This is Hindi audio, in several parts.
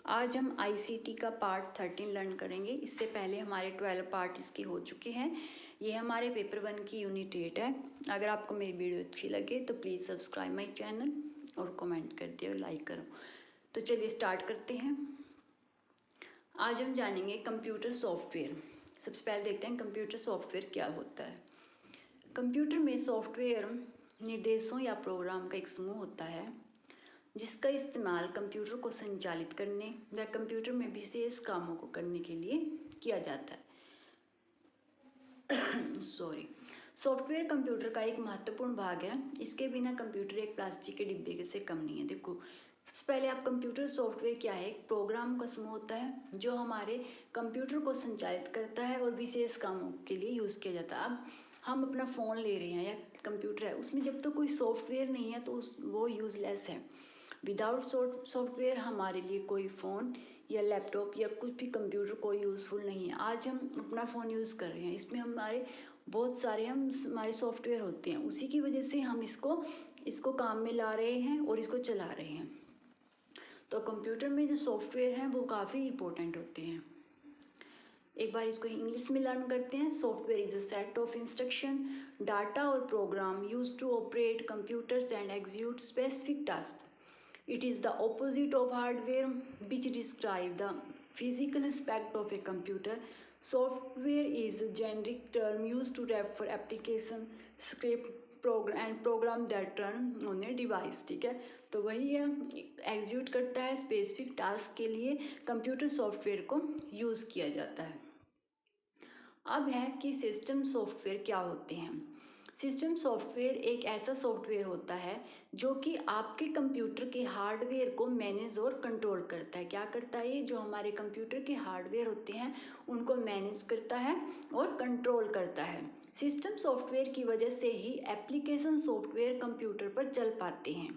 आज हम आईसीटी का पार्ट 13 लर्न करेंगे। इससे पहले हमारे 12 पार्ट इसके हो चुके हैं। ये हमारे पेपर 1 की यूनिट 8 है। अगर आपको मेरी वीडियो अच्छी लगे तो प्लीज़ सब्सक्राइब माई चैनल और कमेंट कर दियो, लाइक करो। तो चलिए स्टार्ट करते हैं। आज हम जानेंगे कंप्यूटर सॉफ्टवेयर। सबसे पहले देखते हैं कंप्यूटर सॉफ्टवेयर क्या होता है। कंप्यूटर में सॉफ्टवेयर निर्देशों या प्रोग्राम का एक समूह होता है जिसका इस्तेमाल कंप्यूटर को संचालित करने व कंप्यूटर में विशेष कामों को करने के लिए किया जाता है। सॉफ्टवेयर कंप्यूटर का एक महत्वपूर्ण भाग है। इसके बिना कंप्यूटर एक प्लास्टिक के डिब्बे से कम नहीं है। देखो, सबसे पहले आप कंप्यूटर सॉफ्टवेयर क्या है, एक प्रोग्राम का समूह होता है जो हमारे कंप्यूटर को संचालित करता है और विशेष कामों के लिए यूज़ किया जाता है। अब हम अपना फ़ोन ले रहे हैं या कंप्यूटर है, उसमें जब तक कोई सॉफ्टवेयर नहीं है तो वो यूज़लेस है। विदाउट सॉफ्टवेयर हमारे लिए कोई फ़ोन या लैपटॉप या कुछ भी कंप्यूटर कोई यूज़फुल नहीं है। आज हम अपना फ़ोन यूज़ कर रहे हैं, इसमें हमारे बहुत सारे हमारे सॉफ्टवेयर होते हैं। उसी की वजह से हम इसको काम में ला रहे हैं और इसको चला रहे हैं। तो कंप्यूटर में जो सॉफ्टवेयर हैं वो काफ़ी इंपॉर्टेंट होते हैं। एक बार इसको इंग्लिश में लर्न करते हैं। Software is a set of instruction, data और program use to operate computers and execute specific task. It is the opposite of hardware, which describe the physical aspect of a computer. Software is a generic term used to refer application, script, program that run on a device. ठीक है, तो वही है, एग्जीक्यूट करता है स्पेसिफिक टास्क के लिए कंप्यूटर सॉफ्टवेयर को यूज़ किया जाता है। अब है कि सिस्टम सॉफ्टवेयर क्या होते हैं। सिस्टम सॉफ्टवेयर एक ऐसा सॉफ्टवेयर होता है जो कि आपके कंप्यूटर के हार्डवेयर को मैनेज और कंट्रोल करता है। क्या करता है ये? जो हमारे कंप्यूटर के हार्डवेयर होते हैं उनको मैनेज करता है और कंट्रोल करता है। सिस्टम सॉफ्टवेयर की वजह से ही एप्लीकेशन सॉफ्टवेयर कंप्यूटर पर चल पाते हैं,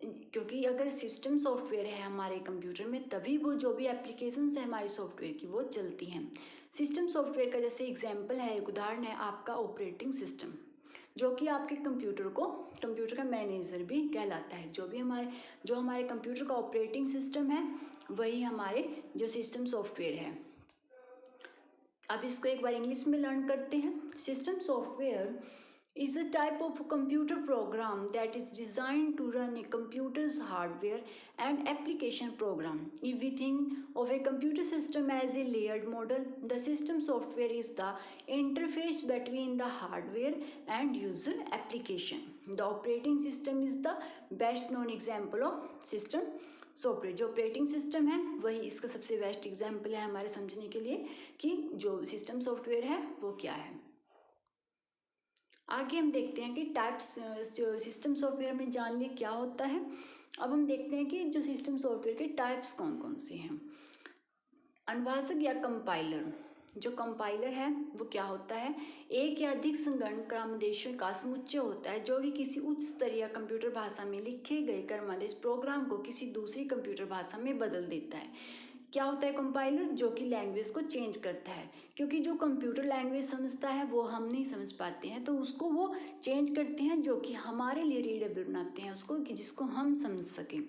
क्योंकि अगर सिस्टम सॉफ्टवेयर है हमारे कंप्यूटर में तभी वो जो भी एप्लीकेशंस है हमारे सॉफ्टवेयर की वो चलती हैं। सिस्टम सॉफ्टवेयर का जैसे एग्जांपल है, एक उदाहरण है आपका ऑपरेटिंग सिस्टम, जो कि आपके कंप्यूटर का मैनेजर भी कहलाता है। जो हमारे कंप्यूटर का ऑपरेटिंग सिस्टम है वही हमारे जो सिस्टम सॉफ्टवेयर है। अब इसको एक बार इंग्लिश में लर्न करते हैं। System software is a type of computer program that is designed to run a computer's hardware and application program. If we think of a computer system as a layered model, the system software is the interface between the hardware and user application. The operating system is the best known example of system software. जो ऑपरेटिंग सिस्टम है वही इसका सबसे बेस्ट एग्जाम्पल है हमारे समझने के लिए कि जो सिस्टम सॉफ्टवेयर है वो क्या है। आगे हम देखते हैं कि टाइप्स सिस्टम सॉफ्टवेयर में जान लिए क्या होता है। अब हम देखते हैं कि जो सिस्टम सॉफ्टवेयर के टाइप्स कौन कौन से हैं। अनुवादक या कंपाइलर। जो कंपाइलर है वो क्या होता है? एक या अधिक संगणक क्रमादेशों का समुच्चय होता है जो कि किसी उच्च स्तरीय कंप्यूटर भाषा में लिखे गए क्रमादेश प्रोग्राम को किसी दूसरी कंप्यूटर भाषा में बदल देता है। क्या होता है कंपाइलर? जो कि लैंग्वेज को चेंज करता है, क्योंकि जो कंप्यूटर लैंग्वेज समझता है वो हम नहीं समझ पाते हैं, तो उसको वो चेंज करते हैं जो कि हमारे लिए रीडेबल बनाते हैं उसको, कि जिसको हम समझ सकें।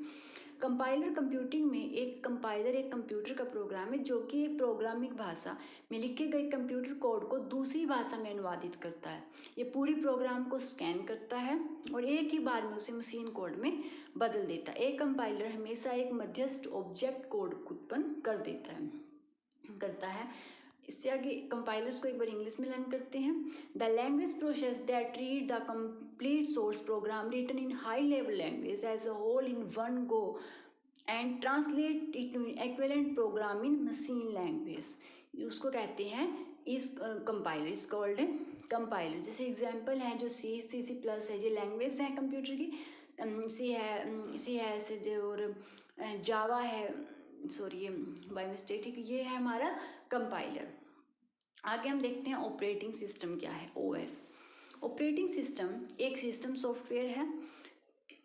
कंपाइलर कंप्यूटिंग में एक कंप्यूटर का प्रोग्राम है जो कि एक प्रोग्रामिंग भाषा में लिखे गए कंप्यूटर कोड को दूसरी भाषा में अनुवादित करता है। ये पूरी प्रोग्राम को स्कैन करता है और एक ही बार में उसे मशीन कोड में बदल देता है। एक कंपाइलर हमेशा एक मध्यस्थ ऑब्जेक्ट कोड उत्पन्न करता है। इससे आगे कंपाइलर्स को एक बार इंग्लिश में लर्न करते हैं। The language process that read the complete source program written in high level language as a whole in one go and translate it to equivalent program in machine language, उसको कहते हैं इस कंपाइलर, इज कॉल्ड कंपाइलर। जैसे एग्जांपल है जो सी प्लस है, ये लैंग्वेज है कंप्यूटर की। सी है और जावा है, सॉरी बाय मिस्टेक, ये है हमारा कंपाइलर। आगे हम देखते हैं ऑपरेटिंग सिस्टम क्या है। ओएस। ऑपरेटिंग सिस्टम एक सिस्टम सॉफ्टवेयर है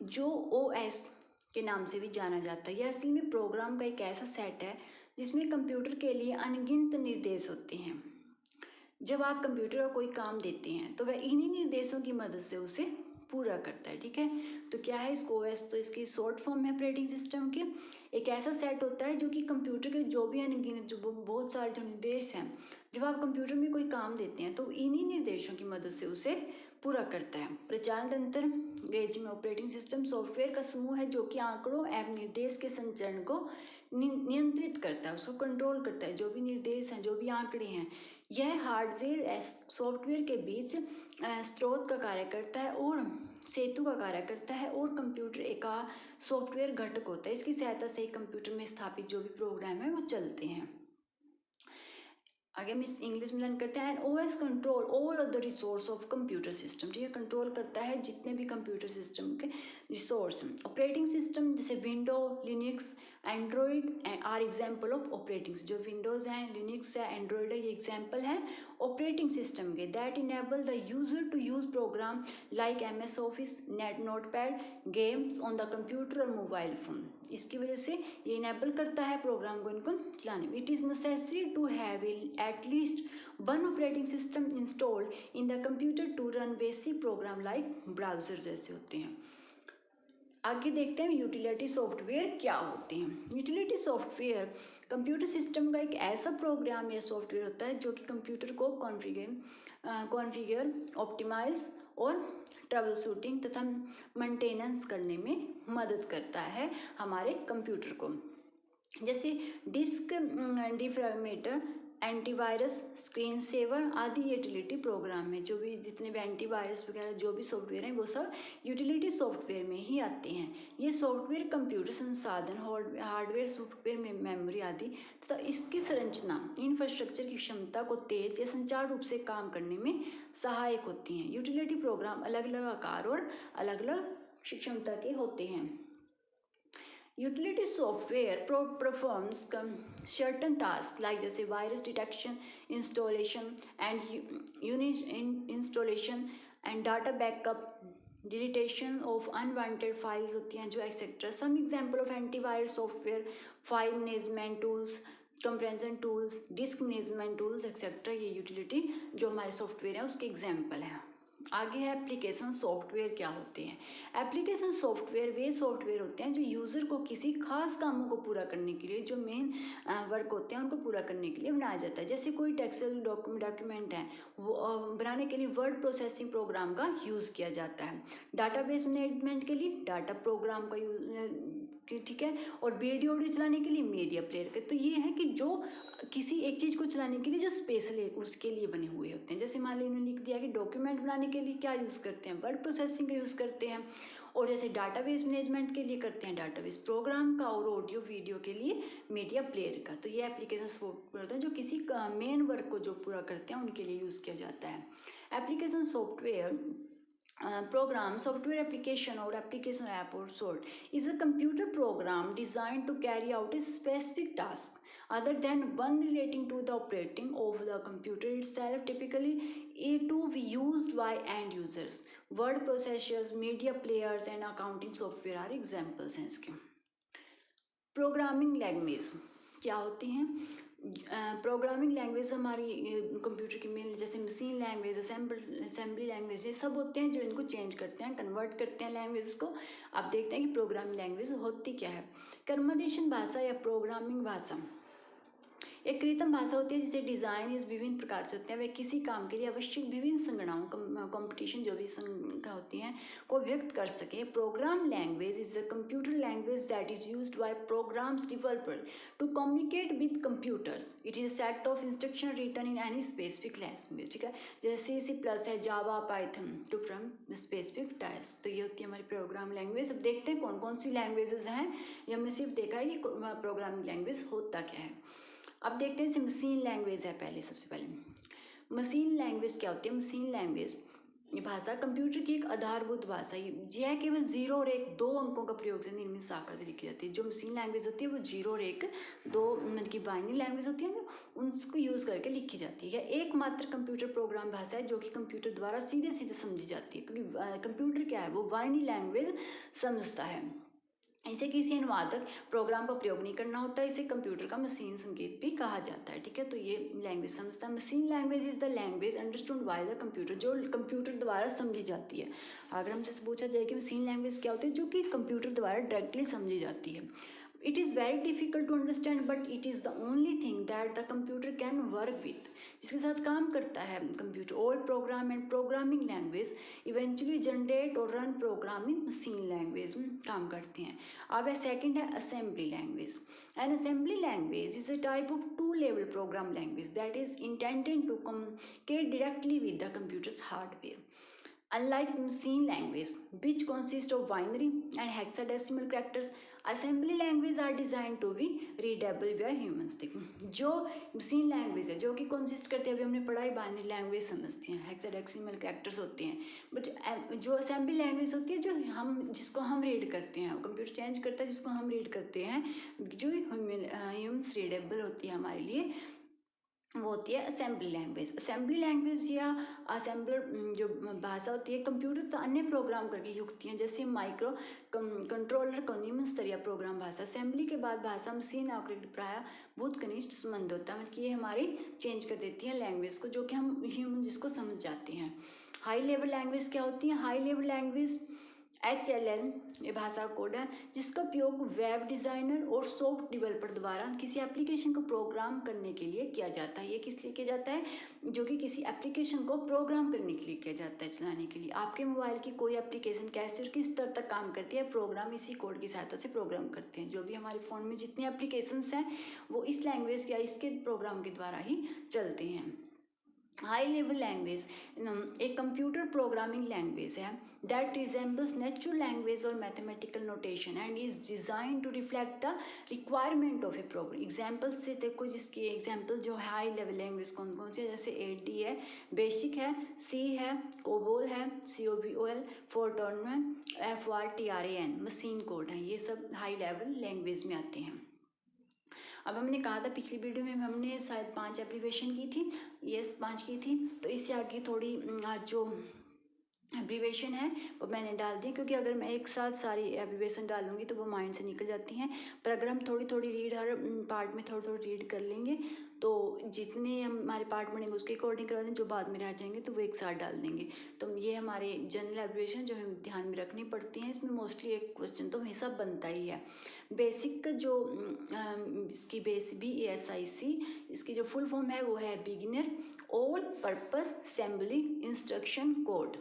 जो ओएस के नाम से भी जाना जाता है। यह असल में प्रोग्राम का एक ऐसा सेट है जिसमें कंप्यूटर के लिए अनगिनत निर्देश होते हैं। जब आप कंप्यूटर का कोई काम देते हैं तो वह इन्हीं निर्देशों की मदद से उसे पूरा करता है। ठीक है, तो क्या है इसको ओएस, तो इसकी शॉर्ट फॉर्म है ऑपरेटिंग सिस्टम की। एक ऐसा सेट होता है जो कि कंप्यूटर के जो भी अनगिनत जो बहुत सारे जो निर्देश हैं, जब आप कंप्यूटर में कोई काम देते हैं तो इन्हीं निर्देशों की मदद से उसे पूरा करता है। प्रचालन तंत्र अंग्रेजी में ऑपरेटिंग सिस्टम सॉफ्टवेयर का समूह है जो कि आंकड़ों एवं निर्देश के संचरण को नियंत्रित करता है, उसको कंट्रोल करता है। जो भी निर्देश हैं, जो भी आंकड़े हैं, यह हार्डवेयर सॉफ्टवेयर के बीच स्रोत का कार्य करता है और सेतु का कार्य करता है, और कंप्यूटर एक सॉफ्टवेयर घटक होता है। इसकी सहायता से कंप्यूटर में स्थापित जो भी प्रोग्राम है वो चलते हैं। आगे हम इस इंग्लिश में लर्न करते हैं। OS control all of the resource of computer system. ठीक है, कंट्रोल करता है जितने भी कंप्यूटर सिस्टम के रिसोर्स। ऑपरेटिंग सिस्टम जैसे window, Linux, Android are example of operating. जो विंडोज हैं, लिनक्स है, एंड्रॉयड है, ये एग्जाम्पल है ऑपरेटिंग सिस्टम के। That enable the user to use program like MS office, notepad, games on the computer और मोबाइल फोन। इसकी वजह से ये इनेबल करता है प्रोग्राम को इनको चलाने में। It is necessary to have at least one operating system installed in the computer to run basic program like browser जैसे होते हैं। आगे देखते हैं यूटिलिटी सॉफ्टवेयर क्या होते हैं। यूटिलिटी सॉफ्टवेयर कंप्यूटर सिस्टम का एक ऐसा प्रोग्राम या सॉफ्टवेयर होता है जो कि कंप्यूटर को कॉन्फ़िगर, ऑप्टिमाइज और ट्रबल शूटिंग तथा मेंटेनेंस करने में मदद करता है हमारे कंप्यूटर को। जैसे disk defragmenter, antivirus, screen saver आदि यूटिलिटी प्रोग्राम में। जो भी जितने भी एंटीवायरस वगैरह जो भी सॉफ्टवेयर हैं वो सब यूटिलिटी सॉफ्टवेयर में ही आते हैं। ये सॉफ्टवेयर कंप्यूटर संसाधन, हार्डवेयर, सॉफ्टवेयर में मेमोरी आदि तथा इसकी संरचना, इंफ्रास्ट्रक्चर की क्षमता को तेज या संचार रूप से काम करने में सहायक होती हैं। यूटिलिटी प्रोग्राम अलग अलग आकार और अलग अलग क्षमता के होते हैं। Utility software performs certain tasks like जैसे virus detection, installation and installation and data backup, deletion of unwanted files होती हैं जो etc. Some example of antivirus software, file management tools, compression tools, disk management tools etc. ये utility जो हमारे सॉफ्टवेयर है उसके एग्जाम्पल हैं। आगे है एप्लीकेशन सॉफ्टवेयर क्या होते हैं। एप्लीकेशन सॉफ्टवेयर वे सॉफ्टवेयर होते हैं जो यूज़र को किसी खास कामों को पूरा करने के लिए, जो मेन वर्क होते हैं उनको पूरा करने के लिए बनाया जाता है। जैसे कोई टेक्सुअल डॉक्यूमेंट है वो बनाने के लिए वर्ड प्रोसेसिंग प्रोग्राम का यूज़ किया जाता है। डाटाबेस मैनेजमेंट के लिए डाटा प्रोग्राम का यूज, ठीक है, और वीडियो ऑडियो चलाने के लिए मीडिया प्लेयर का। तो ये है कि जो किसी एक चीज़ को चलाने के लिए जो स्पेशल उसके लिए बने हुए होते हैं। जैसे मान लीजिए उन्होंने लिख दिया कि डॉक्यूमेंट बनाने के लिए क्या यूज़ करते हैं, वर्ड प्रोसेसिंग का यूज़ करते हैं, और जैसे डाटाबेस मैनेजमेंट के लिए करते हैं डाटाबेस प्रोग्राम का, और ऑडियो वीडियो के लिए मीडिया प्लेयर का। तो ये एप्लीकेशन सॉफ्टवेयर होता है जो किसी मेन वर्क को जो पूरा करते हैं उनके लिए यूज़ किया जाता है। Application software program, software application or application app or sort is a computer program designed to carry out a specific task other than one relating to the operating of the computer itself, typically to be used by end users. Word processors, media players and accounting software are examples हैं इसके। प्रोग्रामिंग लैंग्वेज क्या होती हैं। प्रोग्रामिंग लैंग्वेज हमारी कंप्यूटर की मेन, जैसे मशीन लैंग्वेज, असेंबली लैंग्वेज, ये सब होते हैं जो इनको चेंज करते हैं, कन्वर्ट करते हैं लैंग्वेज को। आप देखते हैं कि प्रोग्रामिंग लैंग्वेज होती क्या है। कर्मदेशन भाषा या प्रोग्रामिंग भाषा एक कृत्रिम भाषा होती है जिसे डिज़ाइन इस विभिन्न प्रकार से होते हैं। वे किसी काम के लिए आवश्यक विभिन्न संगणनाओं, कंपटीशन जो भी संख्या होती हैं को व्यक्त कर सके। Program language is a computer language that is used by programs developer to communicate with computers. It is a set of instruction written in any specific language. ठीक है, जैसे C++ है, Java, Python to from specific task. तो ये होती है हमारी प्रोग्राम लैंग्वेज। अब देखते हैं कौन कौन सी लैंग्वेजेस हैं। ये हमने सिर्फ देखा है कि प्रोग्रामिंग लैंग्वेज होता क्या है। अब देखते हैं मशीन लैंग्वेज है। पहले सबसे पहले मशीन लैंग्वेज क्या होती है। मशीन लैंग्वेज ये भाषा कंप्यूटर की एक आधारभूत भाषा, यह केवल 0 और 1 2 अंकों का प्रयोग से निर्मित शाखा से लिखी जाती है। जो मशीन लैंग्वेज होती है वो 0 और 1 2 की बाइनरी लैंग्वेज होती है, उनको यूज़ करके लिखी जाती है। एकमात्र कंप्यूटर प्रोग्राम भाषा है जो कि कंप्यूटर द्वारा सीधे सीधे समझी जाती है, क्योंकि कंप्यूटर क्या है वो बाइनरी लैंग्वेज समझता है। इसे किसी अनुवादक प्रोग्राम का प्रयोग नहीं करना होता, इसे कंप्यूटर का मशीन संकेत भी कहा जाता है। ठीक है, तो ये लैंग्वेज समझता है। Machine language is the language understood by the computer, जो कंप्यूटर द्वारा समझी जाती है। अगर हमसे पूछा जाए कि मशीन लैंग्वेज क्या होती है, जो कि कंप्यूटर द्वारा डायरेक्टली समझी जाती है। It is very difficult to understand, but it is the only thing that the computer can work with, जिसके साथ काम करता है computer. All program and programming language eventually generate और run program in machine language में काम करते हैं। अब सेकंड है assembly language. An assembly language is a type of two-level program language that is intended to communicate directly with the computer's hardware. Unlike machine language, which consists of binary and hexadecimal characters, assembly language are designed to be readable by humans। देखो, जो मशीन लैंग्वेज है जो कि कंसिस्ट करती है, अभी हमने पढ़ा है बाइनरी लैंग्वेज समझती हैं, हेक्साडेसिमल कैरेक्टर्स होते हैं, बट जो असेंबली लैंग्वेज होती है जो जिसको हम रीड करते हैं, कंप्यूटर चेंज करता है जिसको हम रीड करते हैं, जो ह्यूमन्स रीडेबल होती है हमारे लिए, वो होती है असेंबली लैंग्वेज। असेंबली लैंग्वेज या असेंबलर जो भाषा होती है कंप्यूटर तो अन्य प्रोग्राम करके युक्तियाँ जैसे माइक्रो कंट्रोलर को निम्न स्तरीय प्रोग्राम भाषा। असेंबली के बाद भाषा मशीन आकृति प्राय बहुत घनिष्ठ संबंध होता है, मतलब कि ये हमारी चेंज कर देती है लैंग्वेज को, जो कि हम ह्यूमन जिसको समझ जाते हैं। हाई लेवल लैंग्वेज क्या होती है? हाई लेवल लैंग्वेज HLL ये भाषा कोड है जिसका उपयोग वेब डिज़ाइनर और सॉफ्ट डेवलपर द्वारा किसी एप्लीकेशन को प्रोग्राम करने के लिए किया जाता है। ये किस लिए किया जाता है? जो कि किसी एप्लीकेशन को प्रोग्राम करने के लिए किया जाता है, चलाने के लिए। आपके मोबाइल की कोई एप्लीकेशन कैसे और किस स्तर तक काम करती है, प्रोग्राम इसी कोड की सहायता से प्रोग्राम करते हैं। जो भी हमारे फ़ोन में जितने एप्लीकेशंस हैं वो इस लैंग्वेज या इसके प्रोग्राम के द्वारा ही चलते हैं। हाई लेवल लैंग्वेज एक कंप्यूटर प्रोग्रामिंग लैंग्वेज है दैट रिजेंबल्स नेचुरल लैंग्वेज और mathematical notation and is design to reflect the requirement of a program. Example से देखो, जिसकी एग्जाम्पल जो है हाई लेवल लैंग्वेज कौन कौन सी है, जैसे AD है, बेसिक है, C है, कोबोल है, COBOL, फोर्टॉन है, FRTRAN मशीन कोड है। ये सब हाई लेवल लैंग्वेज में आते हैं। अब हमने कहा था पिछली वीडियो में हमने शायद 5 एब्रीवेशन की थी, यस 5 की थी, तो इससे आगे थोड़ी आज जो एब्रीवेशन है वो मैंने डाल दी, क्योंकि अगर मैं एक साथ सारी एब्रीवेशन डालूंगी तो वो माइंड से निकल जाती हैं। पर अगर हम थोड़ी थोड़ी रीड हर पार्ट में थोड़ी थोड़ी रीड कर लेंगे तो जितने हमारे पार्ट बनेंगे उसके अकॉर्डिंग करवा देंगे, जो बाद में रह जाएंगे तो वो एक साथ डाल देंगे। तो ये हमारे जनरल एब्रीवेशन जो हमें ध्यान में रखनी पड़ती हैं। इसमें मोस्टली एक क्वेश्चन तो हमेशा बनता ही है। बेसिक जो इसकी बेस BASIC इसकी जो फुल फॉर्म है वो है beginner all purpose assembly instruction code.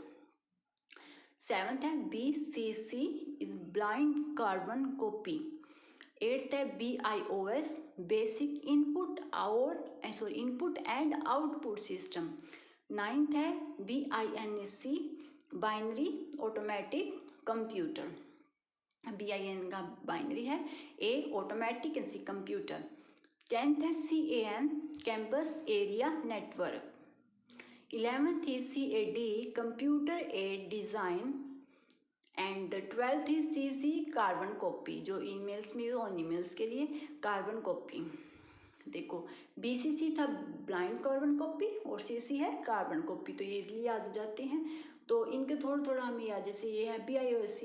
7th है BCC is blind carbon copy. 8th है BIOS basic input and output system. 9th है BINC binary automatic computer. BIN का बाइनरी है, A automatic NC computer. 10th है CAN campus area network. 11th is CAD computer aided design and 12th is CC carbon copy, जो ईमेल्स में ऑन ईमेल्स के लिए कार्बन कॉपी। देखो BCC था ब्लाइंड कार्बन कॉपी और CC है कार्बन कॉपी, तो ये इसलिए याद हो जाते हैं। तो इनके थोड़ा हमें याद, जैसे ये है BIOS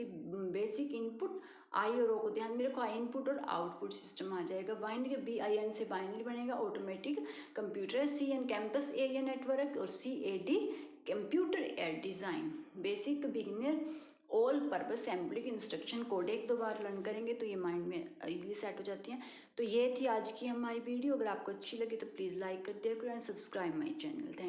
बेसिक इनपुट, आई और ओ को ध्यान में रखो, आई इनपुट और आउटपुट सिस्टम आ जाएगा। बाइनरी BIN से बाइनरी बनेगा automatic computer. CN campus area network और CAD computer aided design. Basic beginner all purpose assembly instruction code 1-2 बार लर्न करेंगे तो ये माइंड में इजीली सेट हो जाती हैं। तो ये थी आज की हमारी वीडियो। अगर आपको अच्छी लगी तो प्लीज़ लाइक कर दिया करो and subscribe my channel. Thank